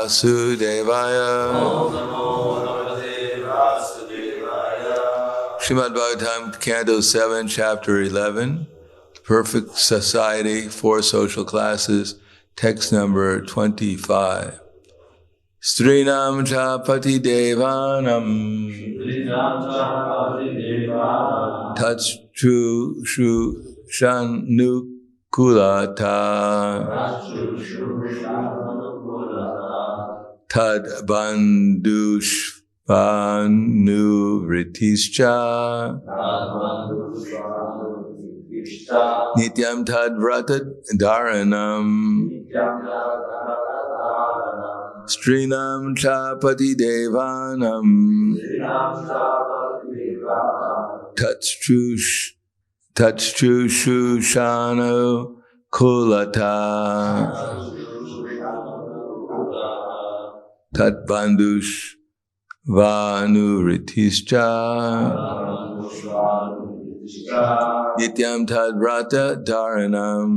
Vasudevaya. Srimad Bhagavatam, Canto 7, Chapter 11, Perfect Society, 4 Social Classes, text number 25. Strinam chapati devanam tatchu shanukulata tad bandhushvanuvritischa nityam tad vrata dharanam Strinam chapati devanam tatchushushano kulata tatbandhush vanuritischa nityam tadvrata dharanam.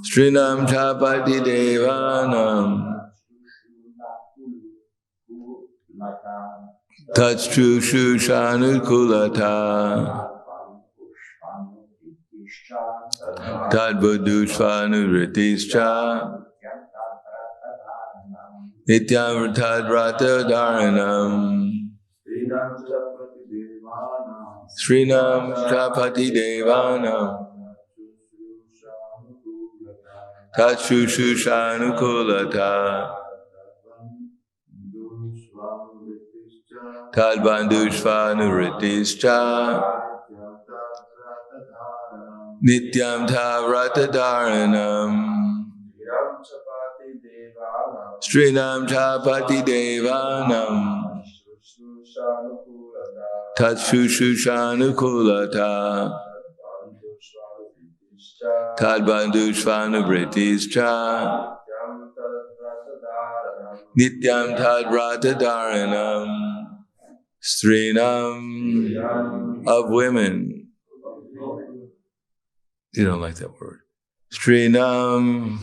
Strinam chapati devanam tatchushushanu-kulata tadbuddhushvanu-vritischa nityam tadvrata dharanam. Srinam chapati devanam tatchushushanu-kulata tadbandhushvanu-vritischa nityam tavrata dharanam. Srinam chapati devanam tatchushushanu-kulata tadbandhushvanu-vritischa nityam tadvrata dharanam. Strinam of women. You don't like that word. Strinam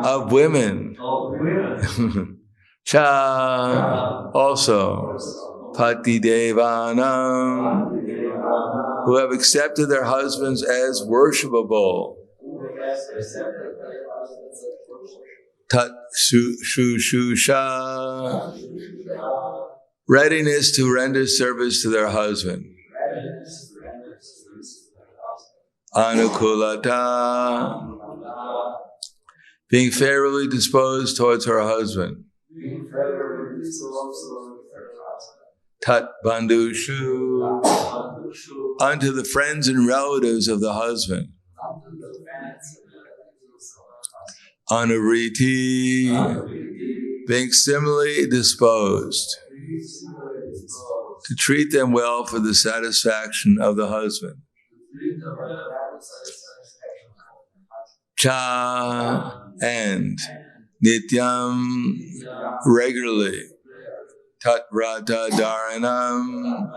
of women. Cha also. Pati devanam, who have accepted their husbands as worshipable. Tat shushusha, readiness to render service to their husband. Anukulata, being favorably disposed towards her husband. Tat bandhushu, unto the friends and relatives of the husband. Anuriti, being similarly disposed to treat them well for the satisfaction of the husband. Cha, and nityam, regularly. Tatvrata dharanam,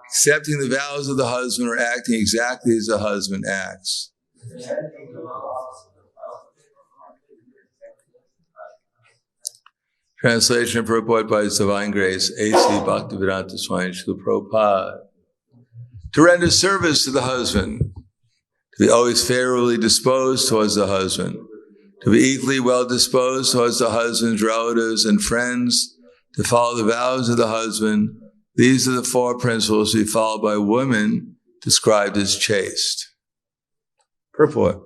accepting the vows of the husband or acting exactly as the husband acts. Translation and purport by His Divine Grace, A.C. Bhaktivedanta Swami Srila Prabhupada. To render service to the husband, to be always favorably disposed towards the husband, to be equally well disposed towards the husband's relatives and friends, to follow the vows of the husband. These are the 4 principles to be followed by women described as chaste. Purport.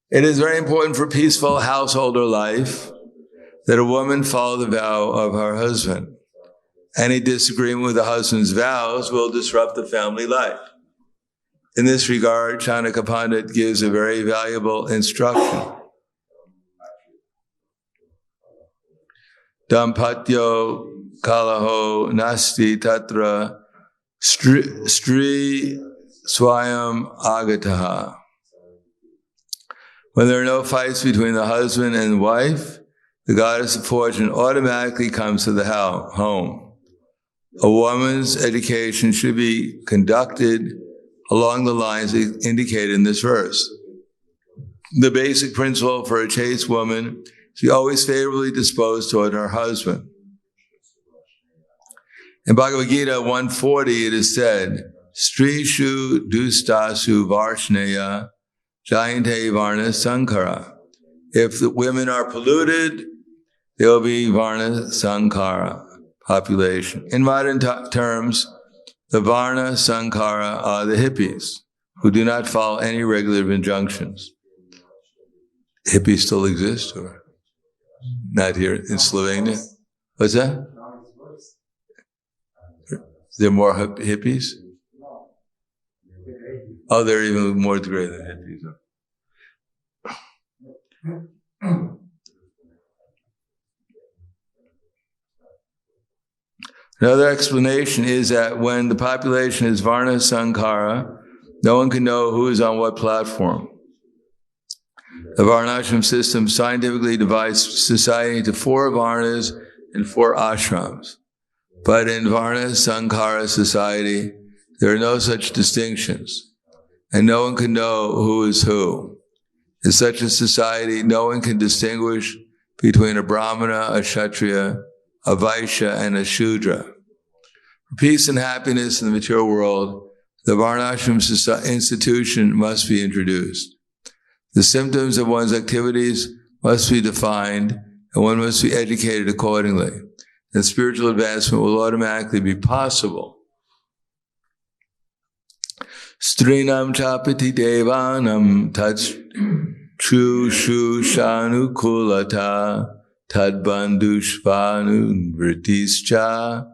It is very important for peaceful householder life that a woman follow the vow of her husband. Any disagreement with the husband's vows will disrupt the family life. In this regard, Chanakya Pandit gives a very valuable instruction. Dampatyo kalaho nasti tatra stri swayam agataha. When there are no fights between the husband and wife, the goddess of fortune automatically comes to the home. A woman's education should be conducted along the lines indicated in this verse. The basic principle for a chaste woman is to be always favorably disposed toward her husband. In Bhagavad Gita 140, it is said, Strishu dustasu varshneya jayante varna sankara. If the women are polluted, there will be varna sankara, population. In modern terms, the varna sankara are the hippies, who do not follow any regulative injunctions. Hippies still exist, or not here in Slovenia? What's that? There are more hippies? Oh, they're even more degraded than hippies. Another explanation is that when the population is Varna Sankara, no one can know who is on what platform. The Varnashram system scientifically divides society into 4 Varnas and 4 ashrams. But in Varna Sankara society, there are no such distinctions, and no one can know who is who. In such a society, no one can distinguish between a Brahmana, a Kshatriya, a Vaishya, and a Shudra. For peace and happiness in the material world, the Varnashram institution must be introduced. The symptoms of one's activities must be defined, and one must be educated accordingly. And spiritual advancement will automatically be possible. Strinam chapati devanam tachu shanu kulata tadbandushvanu vritischa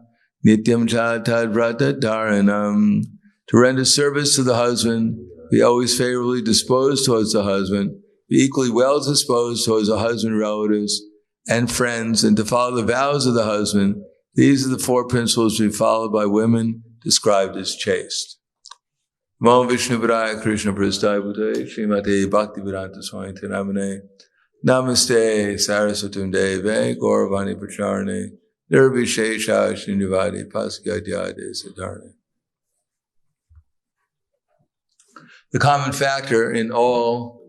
nityam cha tadvrata dharanam. To render service to the husband, be always favorably disposed towards the husband, be equally well disposed towards the husband relatives and friends, and to follow the vows of the husband. These are the 4 principles to be followed by women described as chaste. Namo Vishnu Padaya Krishna Prasthaya Bhutale Srimate Bhaktivedanta Swami Namane Namaste Saraswatam Deve Gauravani Pracharane Nirvishesha Srinivadi Paskadyade Siddharne. The common factor in all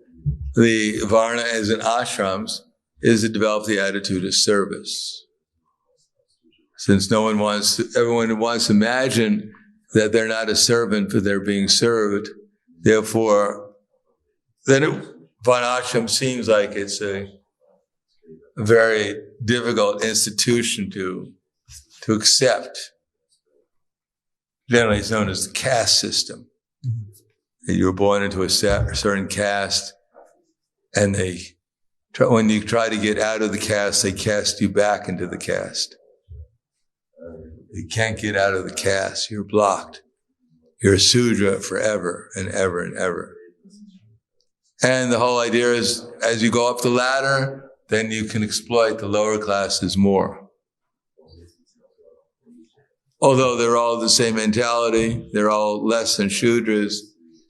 the Varnas and ashrams is to develop the attitude of service. Since everyone wants to imagine that they're not a servant, but they're being served, therefore, then Varnashram seems like it's a very difficult institution to accept. Generally, it's known as the caste system. You were born into a certain caste, and when you try to get out of the caste, they cast you back into the caste. You can't get out of the caste. You're blocked. You're a Sudra forever and ever and ever. And the whole idea is, as you go up the ladder, then you can exploit the lower classes more. Although they're all the same mentality, they're all less than Shudras,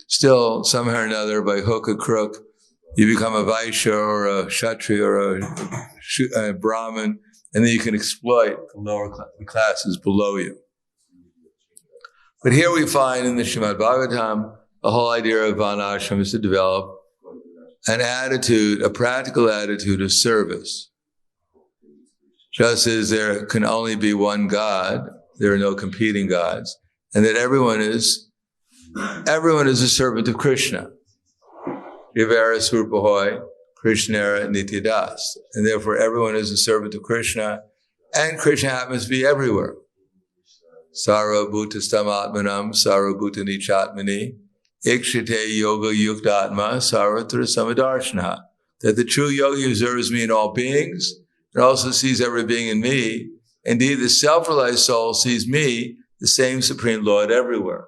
still, somehow or another, by hook or crook, you become a Vaishya or a Kshatriya or a Brahmin, and then you can exploit the lower classes below you. But here we find in the Srimad Bhagavatam, the whole idea of Varnashram is to develop an attitude, a practical attitude of service. Just as there can only be one God, there are no competing gods, and that everyone is a servant of Krishna. Yavara Swarupahoy, Krishnara Nityadas. And therefore everyone is a servant of Krishna, and Krishna happens to be everywhere. Sarva Bhutastam Atmanam, Sarva Bhutani Chatmani, Ikshite Yoga Yuktatma, Sarvatra Samadarshana. That the true yogi observes me in all beings, and also sees every being in me. Indeed, the self-realized soul sees me, the same Supreme Lord, everywhere.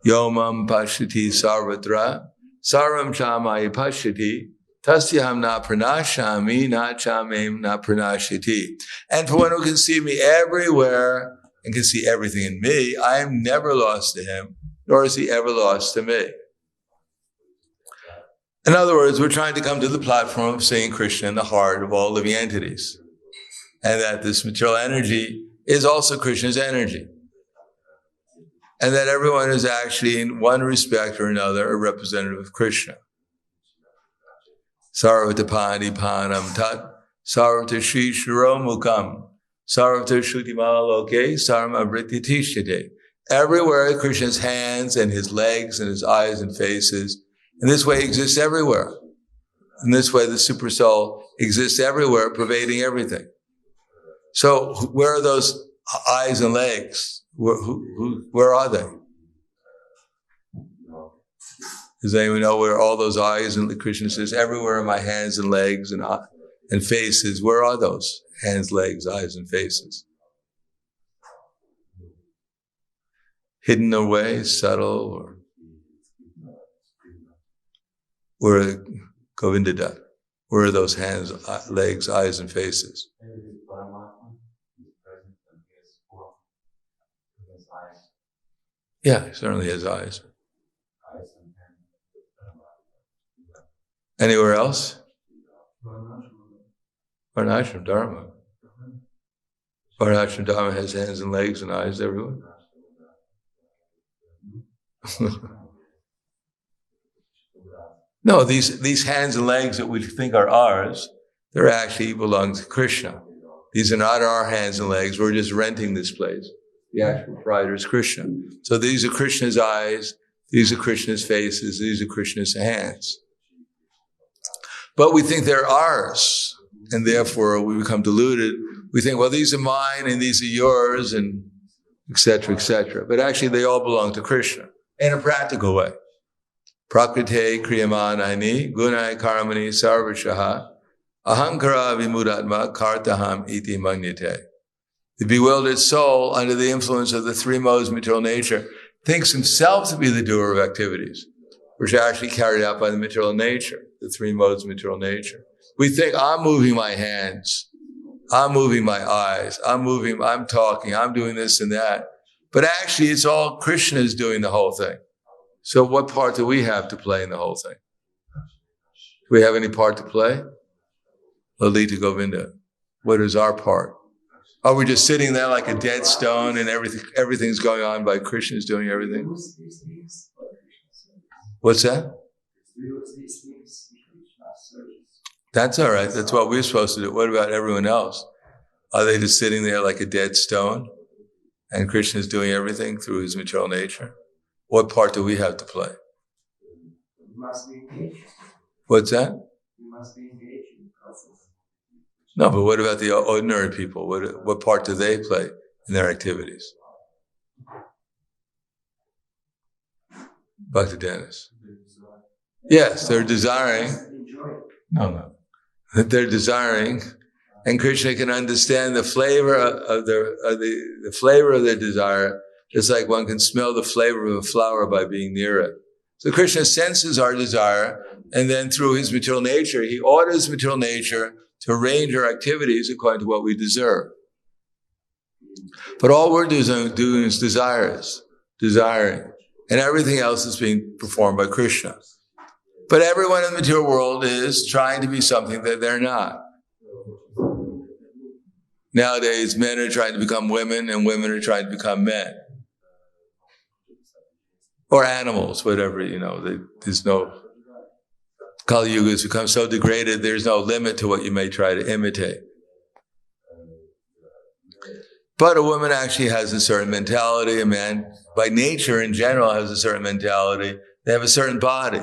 Yomam Pashyati Sarvatra, Sarvam Chamaya Pashyati, Tasyaham na pranashami, na chamem na pranashyati. And for one who can see me everywhere and can see everything in me, I am never lost to him, nor is he ever lost to me. In other words, we're trying to come to the platform of seeing Krishna in the heart of all living entities. And that this material energy is also Krishna's energy. and that everyone is actually, in one respect or another, a representative of Krishna. Sarvatapani panam tat, sarvata shri shiromukam, sarvata shrutimaloke, sarma vrittitishade. Everywhere Krishna's hands and his legs and his eyes and faces, in this way exists everywhere. In this way the super soul exists everywhere, pervading everything. So where are those eyes and legs? Where are they? Does anyone know where all those eyes and Krishna says, everywhere are my hands and legs and faces? Where are those hands, legs, eyes, and faces? Hidden away, subtle, or where Govindada? Where are those hands, legs, eyes, and faces? Yeah, he certainly has eyes. Anywhere else? Varnashram Dharma. Varnashram Dharma has hands and legs and eyes everywhere. No, these hands and legs that we think are ours, they're actually belong to Krishna. These are not our hands and legs. We're just renting this place. The actual proprietor is Krishna. So these are Krishna's eyes, these are Krishna's faces, these are Krishna's hands. But we think they're ours, and therefore we become deluded. We think, well, these are mine and these are yours, and et cetera, et cetera. But actually they all belong to Krishna in a practical way. Prakrite kriyamanani gunai karmani sarvashaha ahankara vimudatma kartaham iti manyate. The bewildered soul, under the influence of the three modes of material nature, thinks himself to be the doer of activities, which are actually carried out by the material nature, the three modes of material nature. We think, I'm moving my hands, I'm moving my eyes, I'm talking, I'm doing this and that. But actually, it's all Krishna's doing the whole thing. So what part do we have to play in the whole thing? Do we have any part to play? Lalita Govinda, what is our part? Are we just sitting there like a dead stone and everything's going on by Krishna's doing everything? What's that? That's all right. That's what we're supposed to do. What about everyone else? Are they just sitting there like a dead stone and Krishna's doing everything through his material nature? What part do we have to play? You must be engaged. What's that? You must be engaged in the process. No, but what about the ordinary people? What part do they play in their activities? Bhakti Dennis. Yes, they're desiring. No. They're desiring, and Krishna can understand the flavor of the flavor of their desire, just like one can smell the flavor of a flower by being near it. So Krishna senses our desire, and then through his material nature, he orders material nature to arrange our activities according to what we deserve. But all we're doing is desiring, and everything else is being performed by Krishna. But everyone in the material world is trying to be something that they're not. Nowadays, men are trying to become women, and women are trying to become men. Or animals, whatever, there's no... Kali Yuga has become so degraded, there's no limit to what you may try to imitate. But a woman actually has a certain mentality. A man, by nature in general, has a certain mentality. They have a certain body.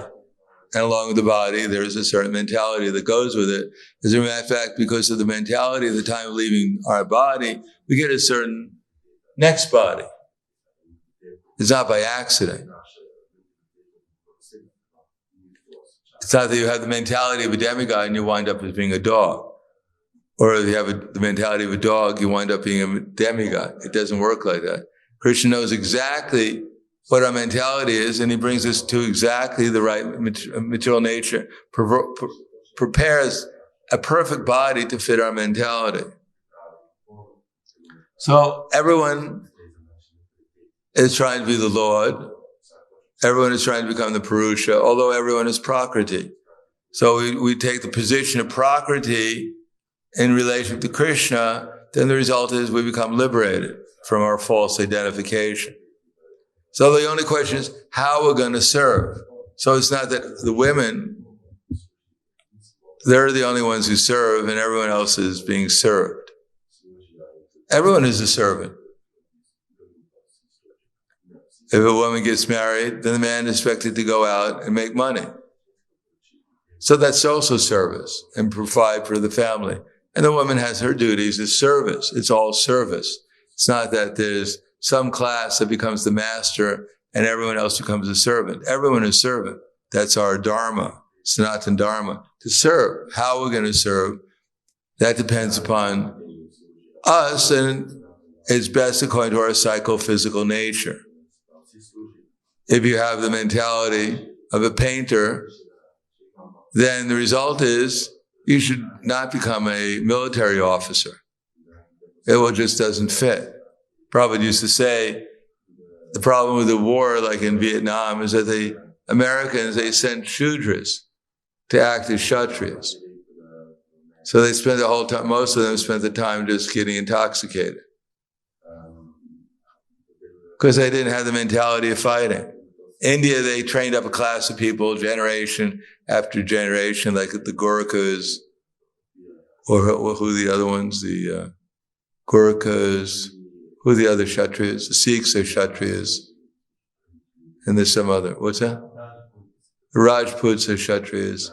And along with the body, there's a certain mentality that goes with it. As a matter of fact, because of the mentality at the time of leaving our body, we get a certain next body. It's not by accident. It's not that you have the mentality of a demigod and you wind up as being a dog. Or if you have the mentality of a dog, you wind up being a demigod. It doesn't work like that. Krishna knows exactly what our mentality is, and he brings us to exactly the right material nature, prepares a perfect body to fit our mentality. So everyone is trying to be the Lord. Everyone is trying to become the Purusha, although everyone is Prakriti. So we take the position of Prakriti in relation to Krishna, then the result is we become liberated from our false identification. So the only question is how we're going to serve. So it's not that the women, they're the only ones who serve and everyone else is being served. Everyone is a servant. If a woman gets married, then the man is expected to go out and make money. So that's also service and provide for the family. And the woman has her duties as service. It's all service. It's not that there's some class that becomes the master and everyone else becomes a servant. Everyone is servant. That's our dharma, Sanatana dharma, to serve. How we're going to serve, that depends upon us, and it's best according to our psychophysical nature. If you have the mentality of a painter, then the result is you should not become a military officer. It just doesn't fit. Prabhupada used to say, the problem with the war, like in Vietnam, is that the Americans, they sent Shudras to act as Kshatriyas. So they spent the whole time, most of them spent the time just getting intoxicated. Because they didn't have the mentality of fighting. India, they trained up a class of people, generation after generation, like the Gurkhas, or who are the other ones? The Gurkhas, who are the other Kshatriyas? The Sikhs are Kshatriyas. And there's some other, what's that? The Rajputs are Kshatriyas.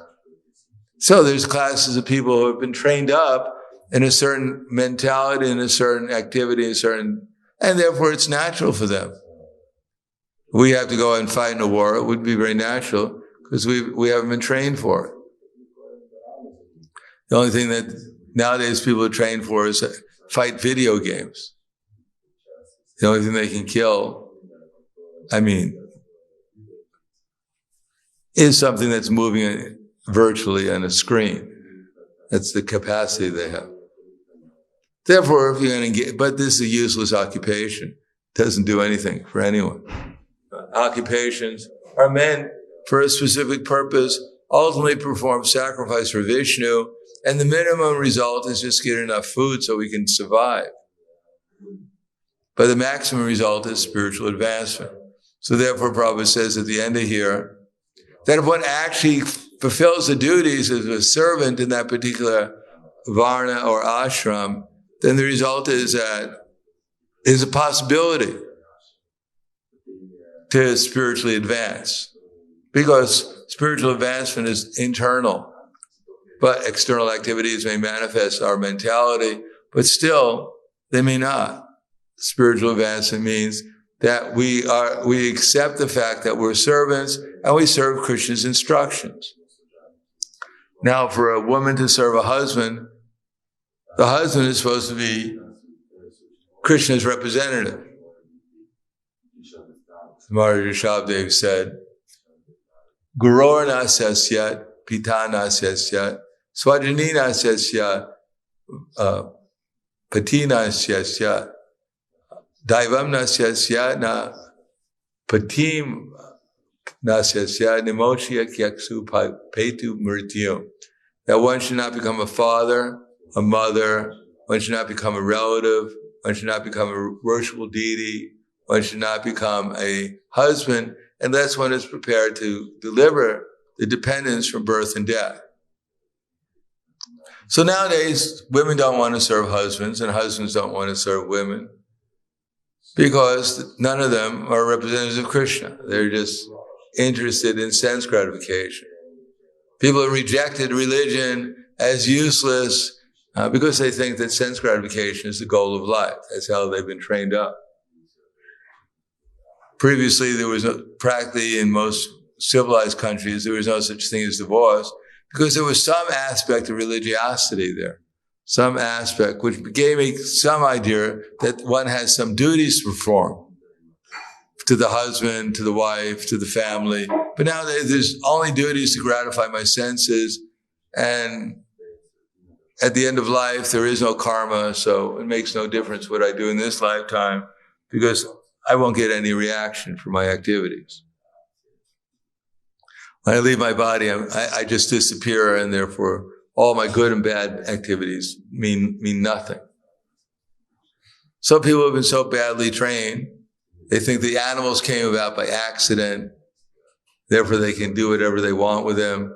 So there's classes of people who have been trained up in a certain mentality, in a certain activity, and therefore it's natural for them. We have to go and fight in a war. It would be very natural because we haven't been trained for it. The only thing that nowadays people are trained for is fight video games. The only thing they can kill, is something that's moving virtually on a screen. That's the capacity they have. Therefore, if you're going to but this is a useless occupation. It doesn't do anything for anyone. Occupations are meant for a specific purpose, ultimately perform sacrifice for Vishnu, and the minimum result is just get enough food so we can survive. But the maximum result is spiritual advancement. So therefore, Prabhupada says at the end of here, that if one actually fulfills the duties as a servant in that particular varna or ashram, then the result is that there's a possibility to spiritually advance. Because spiritual advancement is internal, but external activities may manifest our mentality, but still they may not. Spiritual advancement means that we accept the fact that we're servants and we serve Krishna's instructions. Now, for a woman to serve a husband, the husband is supposed to be Krishna's representative. Maharaja Shabdev said, Guror nasasyat, pita nasasyat, swajani nasasyat, pati nasasyat, daivam nasasyat, na patim nasasyat, nimoshya kyaksu petu mrityum. That one should not become a father, a mother, one should not become a relative, one should not become a worshipful deity, one should not become a husband unless one is prepared to deliver the dependence from birth and death. So nowadays, women don't want to serve husbands and husbands don't want to serve women because none of them are representatives of Krishna. They're just interested in sense gratification. People have rejected religion as useless because they think that sense gratification is the goal of life. That's how they've been trained up. Previously, there was practically in most civilized countries, there was no such thing as divorce because there was some aspect of religiosity there, some aspect which gave me some idea that one has some duties to perform to the husband, to the wife, to the family. But now there's only duties to gratify my senses, and at the end of life, there is no karma, so it makes no difference what I do in this lifetime because I won't get any reaction for my activities. When I leave my body, I just disappear, and therefore all my good and bad activities mean nothing. Some people have been so badly trained They think the animals came about by accident, therefore they can do whatever they want with them.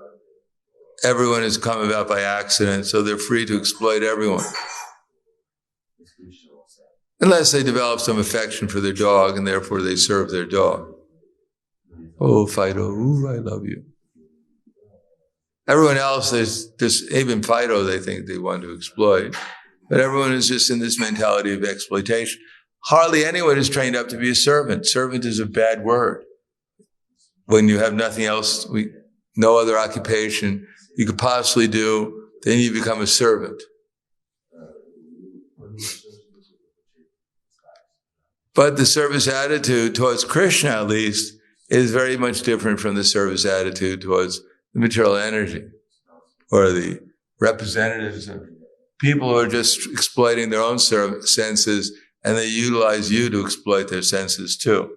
Everyone has come about by accident, so they're free to exploit everyone. Unless they develop some affection for their dog, and therefore they serve their dog. Oh, Fido, ooh, I love you. Everyone else, even Fido, they think they want to exploit. But everyone is just in this mentality of exploitation. Hardly anyone is trained up to be a servant. Servant is a bad word. When you have nothing else, no other occupation you could possibly do, then you become a servant. But the service attitude towards Krishna, at least, is very much different from the service attitude towards the material energy, or the representatives of people who are just exploiting their own senses, and they utilize you to exploit their senses too.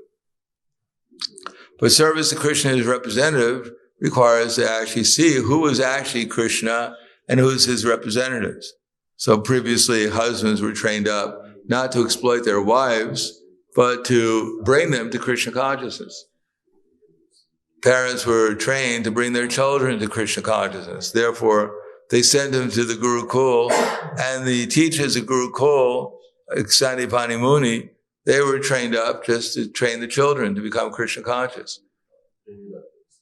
But service to Krishna as representative requires to actually see who is actually Krishna and who is his representatives. So previously, husbands were trained up not to exploit their wives, but to bring them to Krishna consciousness. Parents were trained to bring their children to Krishna consciousness. Therefore, they sent them to the Gurukul, and the teachers of Gurukul, Sandipani Muni, they were trained up just to train the children to become Krishna conscious.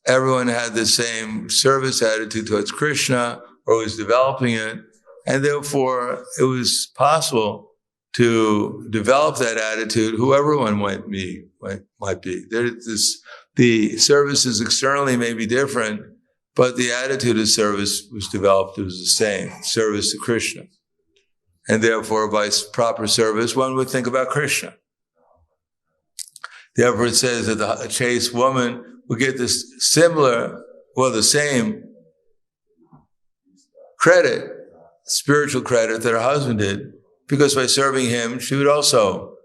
Everyone had the same service attitude towards Krishna, or was developing it, and therefore it was possible to develop that attitude, whoever one might be. The services externally may be different, but the attitude of service was developed, it was the same, service to Krishna. And therefore, by proper service, one would think about Krishna. Therefore, it says that a chaste woman would get this the same credit, spiritual credit that her husband did, because by serving him, she would also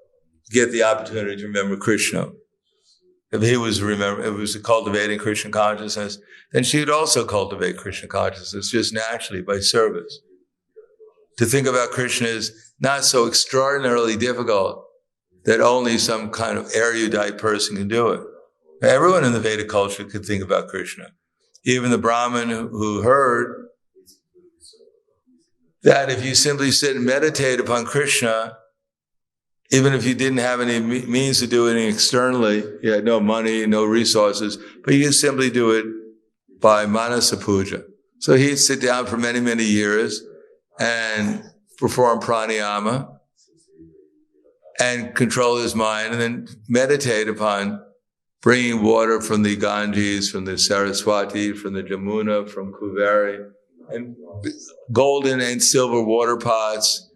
get the opportunity to remember Krishna. If he was cultivating Krishna consciousness, then she would also cultivate Krishna consciousness just naturally by service. To think about Krishna is not so extraordinarily difficult that only some kind of erudite person can do it. Everyone in the Vedic culture could think about Krishna. Even the Brahmin who heard that if you simply sit and meditate upon Krishna, even if you didn't have any means to do anything externally, you had no money, no resources, but you could simply do it by manasa puja. So he'd sit down for many, many years and perform pranayama and control his mind, and then meditate upon bringing water from the Ganges, from the Saraswati, from the Jamuna, from Kuveri, and golden and silver water pots.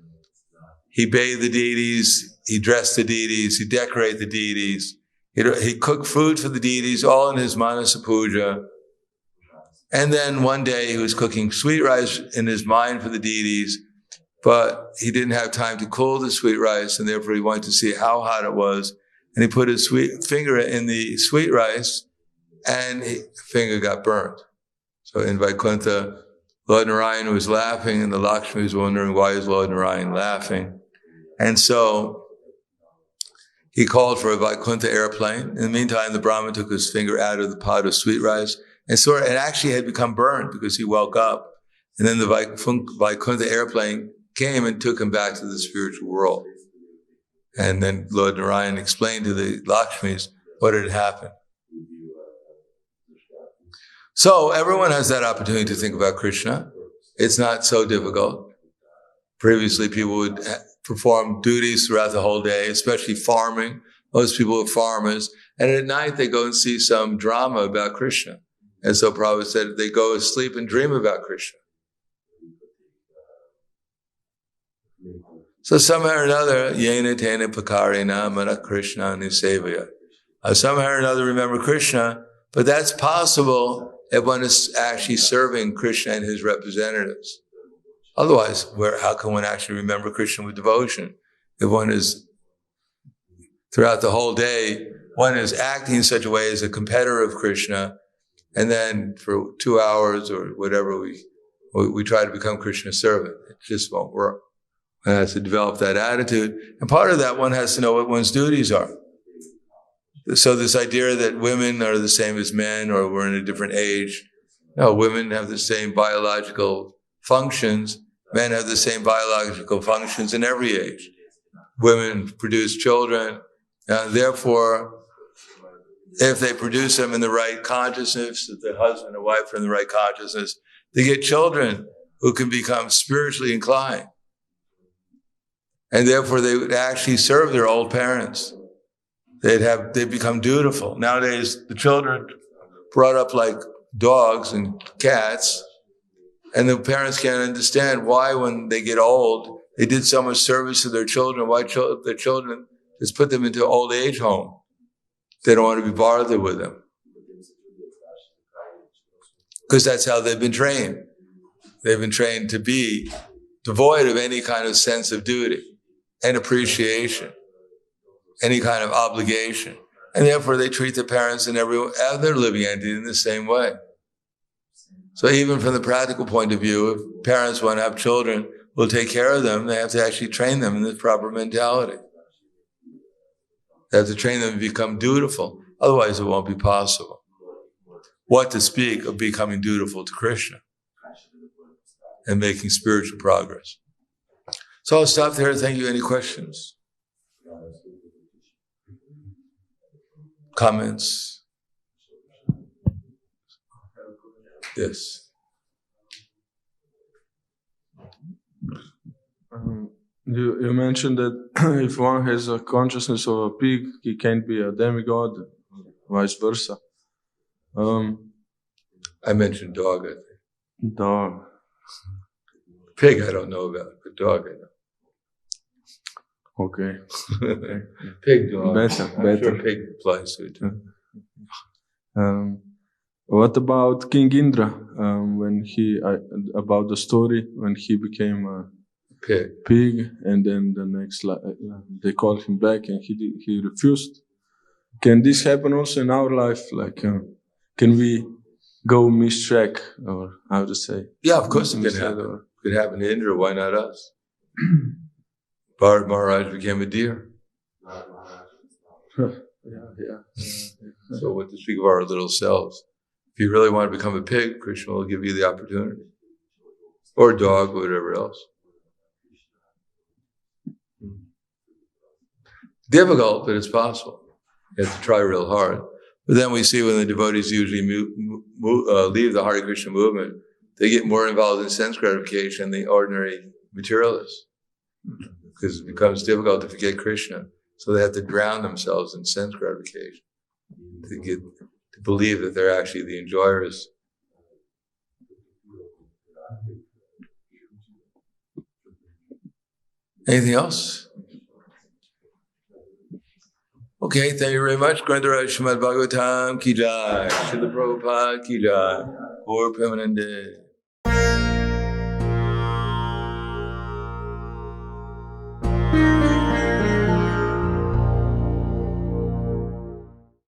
He bathed the deities, he dressed the deities, he decorated the deities, he cooked food for the deities, all in his manasa puja. And then one day he was cooking sweet rice in his mind for the deities, but he didn't have time to cool the sweet rice, and therefore he wanted to see how hot it was. And he put his finger in the sweet rice, and his finger got burnt. So in Vaikuntha, Lord Narayan was laughing, and the Lakshmi was wondering, why is Lord Narayan laughing? And so he called for a Vaikuntha airplane. In the meantime, the Brahmin took his finger out of the pot of sweet rice and saw it actually had become burned because he woke up. And then the Vaikuntha airplane came and took him back to the spiritual world. And then Lord Narayan explained to the Lakshmis what had happened. So everyone has that opportunity to think about Krishna. It's not so difficult. Previously, people would perform duties throughout the whole day, especially farming. Most people are farmers. And at night, they go and see some drama about Krishna. And so Prabhupada said they go to sleep and dream about Krishna. So somehow or another, yena tena pakarina mana Krishna nisevaya. Somehow or another remember Krishna, but that's possible if one is actually serving Krishna and his representatives. Otherwise, how can one actually remember Krishna with devotion? If one is, throughout the whole day, one is acting in such a way as a competitor of Krishna, and then for 2 hours or whatever, we try to become Krishna's servant. It just won't work. One has to develop that attitude. And part of that, one has to know what one's duties are. So this idea that women are the same as men or we're in a different age. No, women have the same biological functions. Men have the same biological functions in every age. Women produce children. Therefore, if they produce them in the right consciousness, if the husband and wife are in the right consciousness, they get children who can become spiritually inclined. And therefore, they would actually serve their old parents. They'd become dutiful. Nowadays, the children brought up like dogs and cats, and the parents can't understand why, when they get old, they did so much service to their children. Why their children just put them into an old age home? They don't want to be bothered with them. Because that's how they've been trained. They've been trained to be devoid of any kind of sense of duty and appreciation, any kind of obligation. And therefore they treat their parents and every other living entity in the same way. So even from the practical point of view, if parents want to have children who will take care of them, they have to actually train them in this proper mentality. They have to train them to become dutiful. Otherwise it won't be possible. What to speak of becoming dutiful to Krishna and making spiritual progress. So I'll stop there. Thank you. Any questions? Comments? Yes. You mentioned that if one has a consciousness of a pig, he can't be a demigod, vice versa. I mentioned dog, I think. Dog. Pig I don't know about, but dog I know. Okay. Pig, dog. Better. Sure pig applies to it too. What about King Indra? About the story when he became a pig, and then the next they called him back and he refused. Can this happen also in our life? Like, can we go mistrack, or how to say? Yeah, of course it can happen. It could happen to Indra. Why not us? Bharat Maharaj became a deer. Yeah. So what to speak of our little selves? If you really want to become a pig, Krishna will give you the opportunity. Or a dog, or whatever else. Difficult, but it's possible. You have to try real hard. But then we see when the devotees usually leave the Hare Krishna movement, they get more involved in sense gratification than the ordinary materialists. Because it becomes difficult to forget Krishna. So they have to drown themselves in sense gratification to believe that they're actually the enjoyers. Anything else? Okay, thank you very much. Grantaraj Srimad Bhagavatam ki jai. Srila Prabhupada ki jai. Gaur Premanande.